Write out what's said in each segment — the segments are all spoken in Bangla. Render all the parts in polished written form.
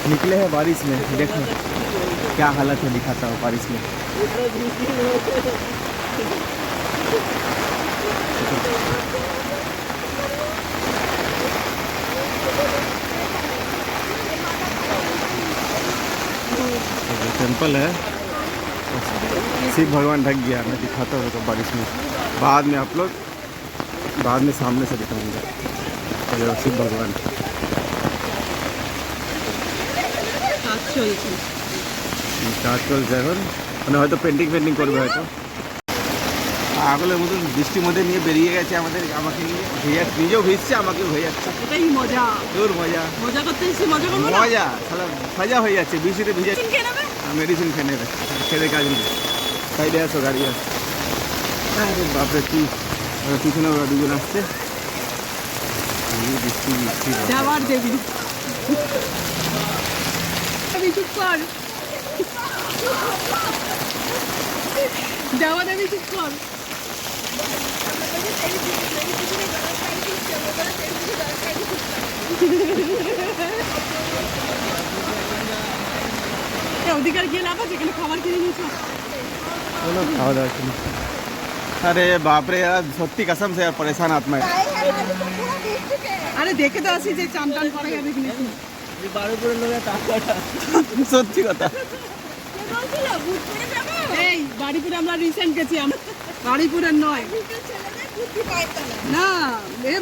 निकले हैं बारिश में, देखो क्या हालत है, दिखाता हूँ बारिश में। टेम्पल है, शिव भगवान ढक गया। मैं दिखाता हूँ तो बारिश में, बाद में आप लोग, बाद में सामने से दिखाऊंगा। चलो शिव भगवान কাজ চলছে এখন, মানে হয়তো পেন্টিং করবে হয়তো। আগলের মতন বৃষ্টির মধ্যে নিয়ে বেরিয়ে গেছে আমাদের, আমাকে নিয়ে নিজেও ভিজছে, আমাকেও হয়ে যাচ্ছে। এটাই মজা, তোর মজা, মজা করতে এসে মজা করবো না। মজা সালা সাজা হয়ে যাচ্ছে, বৃষ্টিতে ভিজে। মেডিসিন খেয়ে নেবে, খেলে কাজ নেই। সাইডে আসো, গাড়ি আসছে। আরে বাপরে, কি পিছনে ওরা দুজন আসছে। বৃষ্টি বৃষ্টি যাওয়ার দেবী চুপ কর, যাওয়া দেবী চুপ কর। অধিকার গিয়ে লাভ আছে, এখানে খাবার কিনে নিয়েছো। খাওয়া দাওয়া কিনে। अरे बाप रे यार, सत्ती कसम से यार परेशान आत्मा है। আরে দেখে তো আসি যে চান টান করা যাবে কিনা। সত্যি কথা। এই বাড়িপুরে আমরা রিসেন্ট গেছি, বাড়িপুরের নয় না,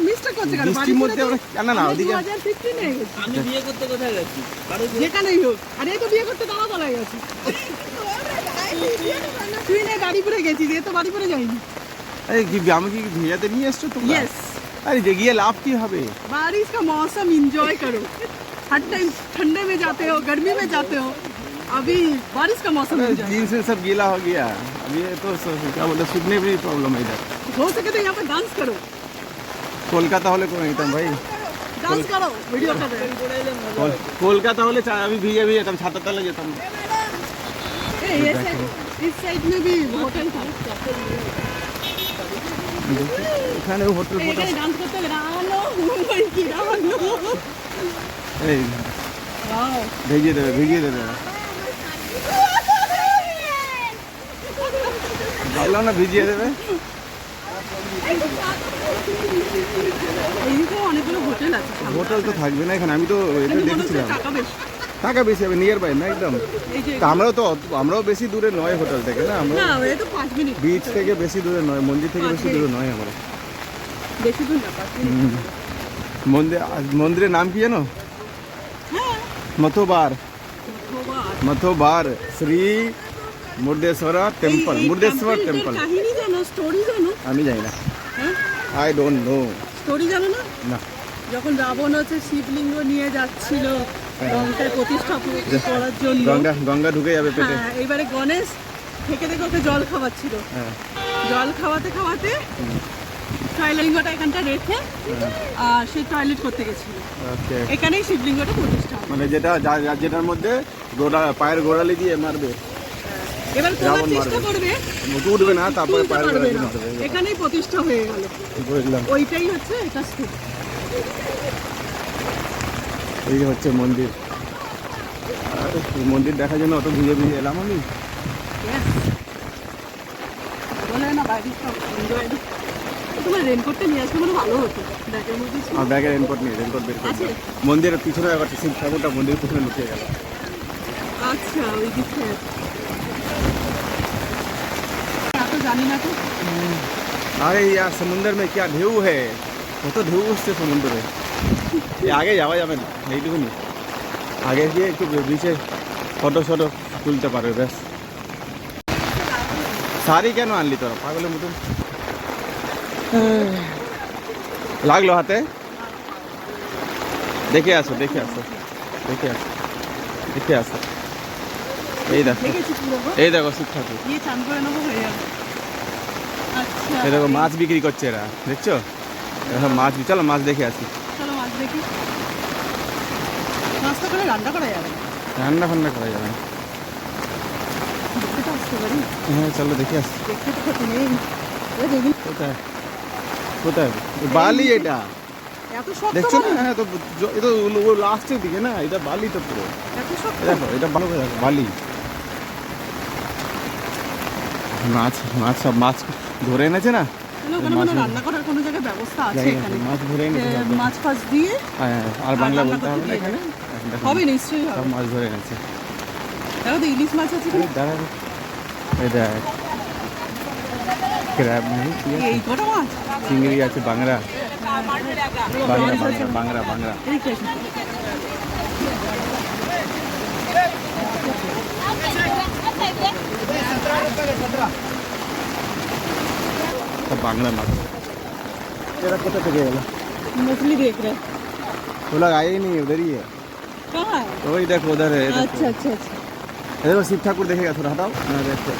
মিস্টেক করছে কেন? বৃষ্টির মধ্যে আমরা কেন না ওদিকে 2015 এ গেছি। আমি বিয়ে করতে কোথায় গেছি? যেখানেই হোক, আরে এই তো বিয়ে করতে তারা বলা গেছে। তুই না বাড়িপুরে গেছিস, এ তো বাড়িপুরে যাইনি। अरे कि আমি কি ভিজাতে নিয়ে এসছো তোমরা? यस, अरे जगिए लाभ की হবে? बारिश का मौसम एंजॉय करो। हर टाइम ठंडे में जाते हो, गर्मी में जाते हो, अभी बारिश का मौसम एंजॉय। जीन्स से सब गीला हो गया। अभी ये तो क्या बोलते, सूखने में प्रॉब्लम है इधर। हो सके तो यहाँ पे डांस करो, কলকাতা হলে করে নিতাম ভাই। डांस करो, वीडियो कर रहे हैं। কলকাতা হলে আমি ভিজে ভিজে যেতাম, ছাতার তলে যেতাম। ये साइड, इस साइड में भी होटल था। এখানে হোটেল এখানে ডান্স করতে হবে। রানো মুম্বাই কি রানো, এই ওয়াও, ভিজিয়ে দেবে। ভালো না, ভিজিয়ে দেবে। এইদিকে অনেকগুলো হোটেল আছে। হোটেল তো থাকবে না এখানে, আমি তো এটা কিন্তু মনে হচ্ছে দেখেছিলাম। টাকা বেশি। টাকা বেশি হবে, নিয়ার বাই না একদম। এই যে তা আমরাও বেশি দূরে নয় হোটেল থেকে, না আমরা না, এই তো 5 মিনিট, বিচ থেকে বেশি দূরে নয়, মন্দির থেকে বেশি দূরে নয় আমরা। বেশি দূর না, 5 মিনিট। মন্দিরের নাম কি জানো? হ্যাঁ, মথোবার, ধন্যবাদ। মথোবার শ্রী মুর্দেশ্বর টেম্পল, মুর্দেশ্বর টেম্পল। কাহিনী জানো, স্টোরি জানো? আমি জানি না, হ্যাঁ, আই ডোন্ট নো। স্টোরি জানো না? না, যখন রাবণ হচ্ছে শিবলিঙ্গ নিয়ে যাচ্ছিল লঙ্কায় প্রতিষ্ঠা করার জন্য, গঙ্গা ঢুকে যাবে পেটে। হ্যাঁ, এইবারে গণেশ থেকে ওকে জল খাওয়াচ্ছিল। হ্যাঁ, জল খাওয়াতে খাওয়াতে টয়লেটলিঙ্গটা এখানটা রেখে আর সে টয়লেট করতে গেছিল। ওকে, এখানেই শিবলিঙ্গটা প্রতিষ্ঠা হয়। মানে যেটার মধ্যে পায়ের গোড়ালি দিয়ে মারবে, এবার তোমরা রাবণ চেষ্টা মারবে। করবে, উঠবে না, তারপরে তুলতে পায়ের পারবে গোড়ালি না। মারবে। এখানেই প্রতিষ্ঠা হয়ে গেল। বুঝলাম। ওইটাই হচ্ছে এটা স্থূপ। এই হচ্ছে মন্দির। আর এই মন্দির দেখার জন্য অত ভিজে এলাম আমি। Yes. বলে না বাইরে সব এনজয়। তোমার রেনকোটটা নিয়ে আসলে মনে ভালো হতো, ব্যাগের মধ্যে ছিল। আর ব্যাগে রেনকোট নেই, রেনকোট বের করে আছে? মন্দিরের পিছনে আবার শিব ঠাকুরটা মন্দিরের পিছনে লুকিয়ে গেল। আচ্ছা, ওই দিকে এত জানি না তো। अरे यार समुंदर में क्या ढेউ है, কত ঢেউ উঠছে সমুদ্রে। আগে যাওয়া যাবে না, এইটুকুনি আগে গিয়ে একটু বিচে ফটো তুলতে পারবে ব্যাস। শাড়ি কেন আনলি তোরা পাগলের মতন? লাগলো হাতে? দেখে আসো। এই দেখো, দেখেছি পুরো গো। এই দেখো শিব ঠাকুর। গিয়ে চান করে নেবো, হয়ে যাবে। আচ্ছা, এই দেখো মাছ বিক্রি করছে এরা, দেখছো? এখন মাছ, চলো মাছ দেখে আসি। চলো মাছ দেখি। মাছটা করে রান্না করা যাবে না, রান্না ফান্না করা যাবে না। দেখতে তো আসতে পারি। হ্যাঁ চলো দেখে আসি। দেখতে তো ক্ষতি নেই। ওই দেখি। কোথায় বালি এটা? এত শক্ত দেখছো না? বালি? হ্যাঁ, তো এটা ও লাস্টের দিকে না, এটা বালি তো পুরো। এত শক্ত? দেখো এটা ভালো করে দেখো, বালি। মাছ মাছ সব মাছ ধরে এনেছে না। তাহলে ওখানে মাছ মানে রান্না করার কোনো জায়গায় ব্যবস্থা আছে জানি না, এখানে? মাছ ধরে এনেছে সব। মাছ ফাছ দিয়ে হ্যাঁ, আর বাংলা রান্না বলতে করতে হবে না দিয়ে এখানে। দেখো, হবে, নিশ্চয়ই সব হবে। মাছ ধরে এনেছে। দেখো তো ইলিশ মাছ আছে কি? এই দাঁড়া, এই দেখ, ক্র্যাব নেই, কি আছে? এই কটা মাছ? চিংড়ি আছে, বাংলা বাংলা বাংলা বাংলা বাংলা। এই কি আছে? सब बांग्ला मार। तेरा पता तो गया मछली देख रहे हैं। वो लोग आए ही नहीं, उधर ही है। कहाँ है? तो वही देखो, उधर है। अच्छा अच्छा अच्छा। देखो शिव ठाकुर देखेगा, थोड़ा हटाओ। हाँ देखो,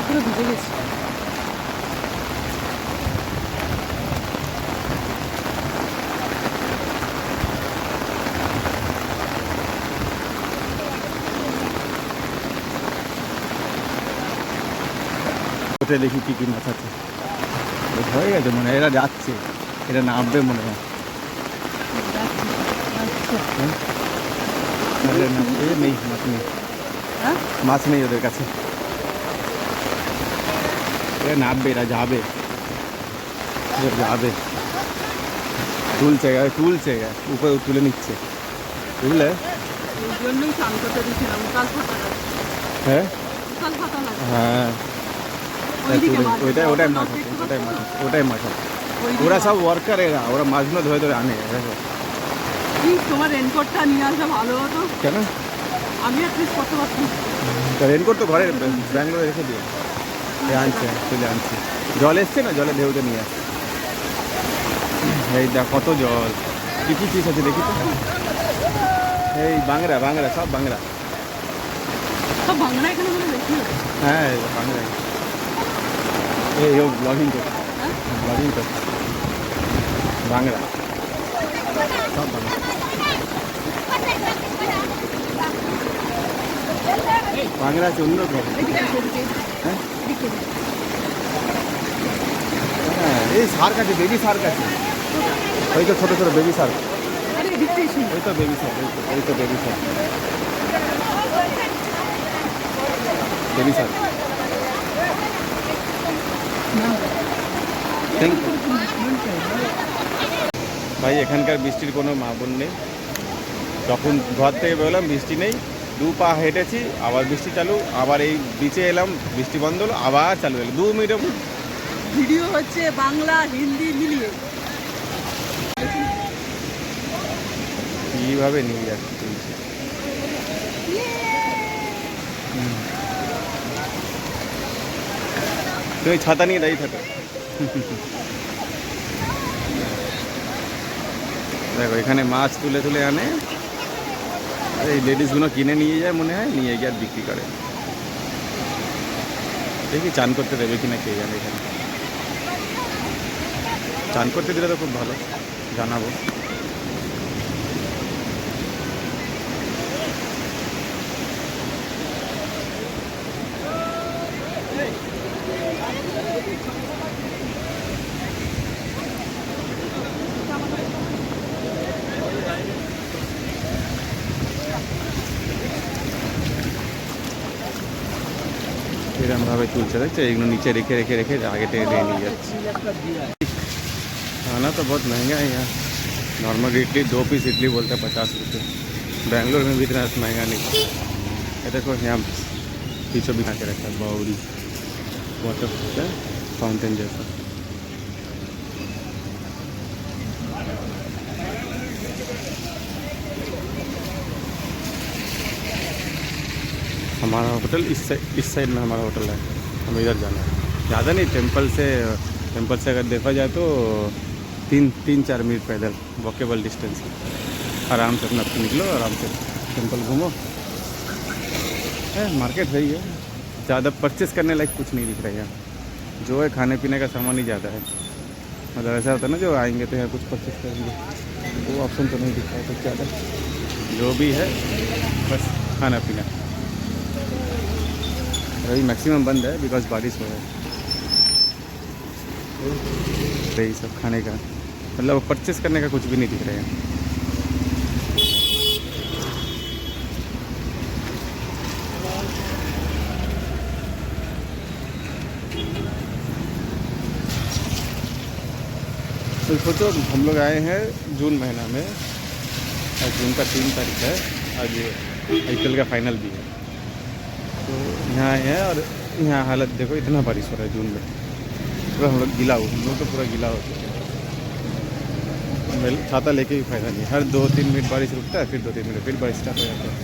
পুরো ভিজে গেছে। ওটা দেখি কি কি মাছ আছে। হয়ে গেছে মনে হয়, এরা যাচ্ছে, এটা নামবে মনে হয়। আচ্ছা। अरे ना, ये नहीं, माछ नहीं, হ্যাঁ? মাছ নেই ওদের কাছে। এরা নামবে, এরা যাবে, এরা যাবে। তুলছে উপরে তুলে নিচ্ছে, বুঝলে? এই জন্যই চান করতে দিয়েছিলাম, উকাল ফাটা লাগে। হ্যাঁ উকাল ফাটা লাগে। হ্যাঁ, ওইদিকে মাছ আছে। ওটাই মাছ দেখতে আছে, পাচ্ছ? ওটাই মাছ আছে। ওইদিকে ওরা মাছ। সব ওয়ার্কার, এরা ওরা মাছগুলো ধরে ধরে আনে। দেখো কি, তোমার রেনকোটটা নিয়ে আসলে ভালো হতো। কেন, আমি অ্যাটলিস্ট করতে পারতাম। রেনকোট তো ঘরে ব্যাঙ্গালোরে রেখে দিয়ে আনছে, চলে আনছে। জল এসছে না, জলে ঢেউতে নিয়ে আসছে। এই দেখ কত জল, কি কি ফিস আছে দেখি তো। এই বাংলা বাংলা, সব বাংলা। সব বাংলা এখানে মনে বেশি হয়। হ্যাঁ বাংলা। এই ও ব্লগিং করছে, হ্যাঁ? ব্লগিং করছে, বাংলা, সব বাংলা। বাংলা আছে অন্য রকম। এদিকে আসো, এদিকে। হ্যাঁ এদিকে। হ্যাঁ, এই শার্ক আছে, বেবি শার্ক আছে। ওই তো ছোট ছোট বেবি শার্ক, আরে এদিকটা এসো। ওই তো বেবি শার্ক, ওই তো baby shark, baby shark. Thank you ভাই। এখানকার বৃষ্টির কোনো মাপন নেই। যখন ঘর থেকে বেরোলাম বৃষ্টি নেই, 2 পা হেঁটেছি, আবার বৃষ্টি চালু, আবার এই বিচে এলাম, বৃষ্টি বন্ধ হলো, আবার চালু হলো। 2 মিনিটের ভিডিও হচ্ছে বাংলা হিন্দি মিলিয়ে। কীভাবে নিয়ে যাচ্ছে। তুমি ছাতা নিয়ে দাঁড়িয়ে থাকো। দেখো এখানে মাছ তুলে তুলে আনে, এই লেডিসগুলো কিনে নিয়ে যায় মনে হয়, নিয়ে গিয়ে আর বিক্রি করে। দেখি চান করতে দেবে কিনা কে জানে। এখানে চান করতে দিলে তো খুব ভালো, জানাবো। এরমভাবে তুলছে, দেখছো এইগুলো निचे रेखे रेखे रेखे आगे टेने नहीं जाते। खाना तो बहुत महंगा है यहाँ। नॉर्मल इडली 2 पीस इडली बोलते हैं 50 रुपये। बेंगलोर में भी इतना महंगा नहीं। ये देखो यहाँ पीछे भी बना के रखा है बाउरी, वाटर फाउंटेन जैसा। हमारा होटल इस साइड में हमारा होटल है, हमें इधर जाना है। ज़्यादा नहीं, टेंपल से अगर देखा जाए तो 3-4 मिनट पैदल वॉकेबल डिस्टेंस है। आराम से अपना निकलो, आराम से टेंपल घूमो। मार्केट है ही है, ज़्यादा परचेस करने लायक कुछ नहीं दिख रहा है यहाँ। जो है खाने पीने का सामान ही ज़्यादा है। मतलब ऐसा होता है ना, जो आएंगे तो यहाँ कुछ परचेस करेंगे, वो ऑप्शन तो नहीं दिख रहा है कुछ ज़्यादा। जो भी है बस खाना पीना। अभी मैक्सिमम बंद है बिकॉज बारिश हो रहा है। यही सब खाने का, मतलब परचेस करने का कुछ भी नहीं दिख रहा है। तो सोचो हम लोग आए हैं जून महीना में, आज जून का 3 तारीख है, आज IPL का फाइनल भी है। तो यहाँ आए हैं और यहाँ हालत देखो, इतना बारिश हो रहा है जून में, पूरा हम लोग गीला हो, हम लोग तो पूरा गीला हो चुके हैं। छाता लेके भी फायदा नहीं, हर 2-3 मिनट बारिश रुकता है, फिर 2-3 मिनट फिर बारिश स्टार्ट हो जाता है।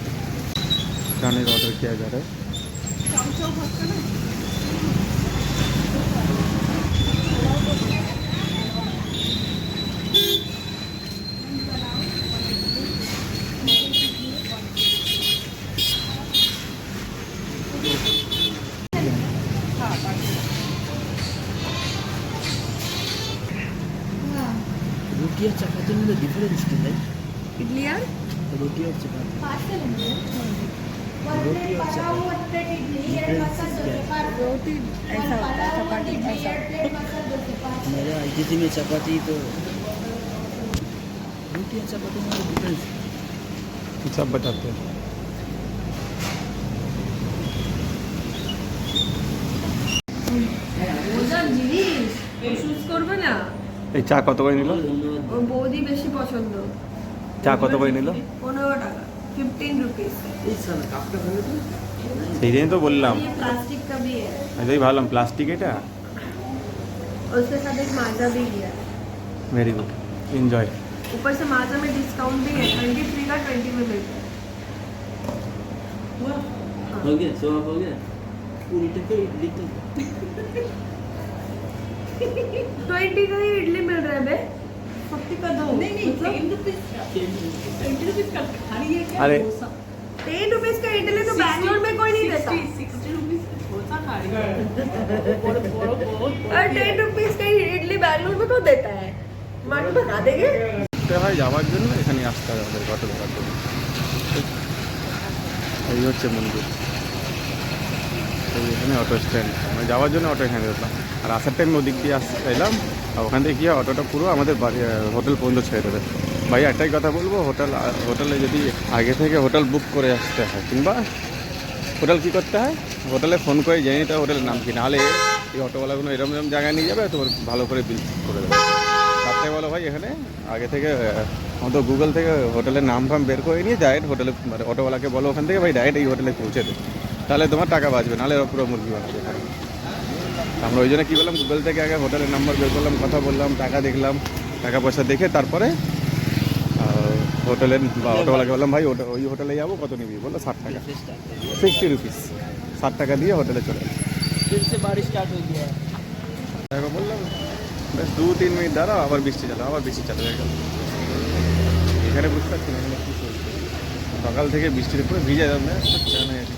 खाने का ऑर्डर किया जा रहा है। रोटी और चपाती में तो डिफरेंस क्या है? इडली यार रोटी और चपाती रोटी ऐसा होता है, चपाती ऐसा। मेरा ITC में चपाती तो रोटी और चपाती में डिफरेंस सब बताते हैं। ওটার জিনিস চুজ করবে না, এই চা কত করে নিল? ও বৌদি বেশি পছন্দ। চা কত করে নিল? 15 টাকা, 15 रुपीस। এই সালা কাপটা ভালো তো সেই জন্যই তো বললাম, ये प्लास्टिक का भी है, এটাই ভাবলাম প্লাস্টিক এটা। और उसके साथ एक माजा भी लिया है। Very good, enjoy. ऊपर से माजा में डिस्काउंट भी है, 23 का 20 में मिलता है। हो गया, सब हो गया। पूरी टके इडली तो 20 का ही इडली मिल रहा है बे। 40 का दो, नहीं नहीं, 10 रुपीज का, 20 रुपीज का खाली है क्या? अरे। डोसा। 10 रुपीस का इडली तो बैंगलोर में कोई नहीं देता। 60 रुपीज का डोसा खा रही है। और 10 रुपीस का इडली बैंगलोर में कौन देता है? मान बना देंगे। হয় যাওয়ার জন্য এখানে আসতে হবে আমাদের অটো ধরার জন্য। এই হচ্ছে মন্দির, এই এখানে অটো স্ট্যান্ড, মানে যাওয়ার জন্য অটো এখানে ধরলাম। আর আসার টাইম ওদিক দিয়ে এলাম, আর ওখান থেকে গিয়ে অটোটা পুরো আমাদের বাড়ি হোটেল পর্যন্ত ছেড়ে দেবে। ভাই একটাই কথা বলবো, হোটেলে যদি আগে থেকে হোটেল বুক করে আসতে হয়, কিংবা হোটেল কী করতে হয়, হোটেলে ফোন করে জেনে নিতে হয় হোটেলের নাম কি, নাহলে এই অটোওয়ালাগুলো এরম এরম জায়গায় নিয়ে যাবে, তোমার ভালো করে বিল করে দেবে। তারপরে বলো ভাই এখানে আগে থেকে হয়তো গুগল থেকে হোটেলের নাম ফাম বের করে নিয়ে ডাইরেক্ট হোটেলে, মানে অটোওয়ালাকে বলো ওখান থেকে ভাই ডাইরেক্ট এই হোটেলে পৌঁছে দেবে, তাহলে তোমার টাকা বাঁচবে, নাহলে পুরো মুরগি বাঁচবে এখানে। আমরা ওই জন্য কী বললাম, গুগল থেকে আগে হোটেলের নাম্বার বের করলাম, কথা বললাম, টাকা দেখলাম, টাকা পয়সা দেখে তারপরে হোটেলের বা অটোওয়ালাকে বললাম ভাই ওই হোটেলে যাবো, কত নিবি? বললো 60 টাকা, 60 রুপিস, 60 টাকা দিয়ে হোটেলে চলে গেল। फिर से बारिश स्टार्ट हो गया है। দেখো বললাম ব্যাস 2-3 মিনিট দাঁড়াও, আবার বৃষ্টি চালাও, আবার বৃষ্টি চালু হয়ে গেল। এখানে বুঝতে পারছি না এখানে কী চলছে, সকাল থেকে বৃষ্টির পুরো ভিজে যাবে, চান হয়ে গেছে।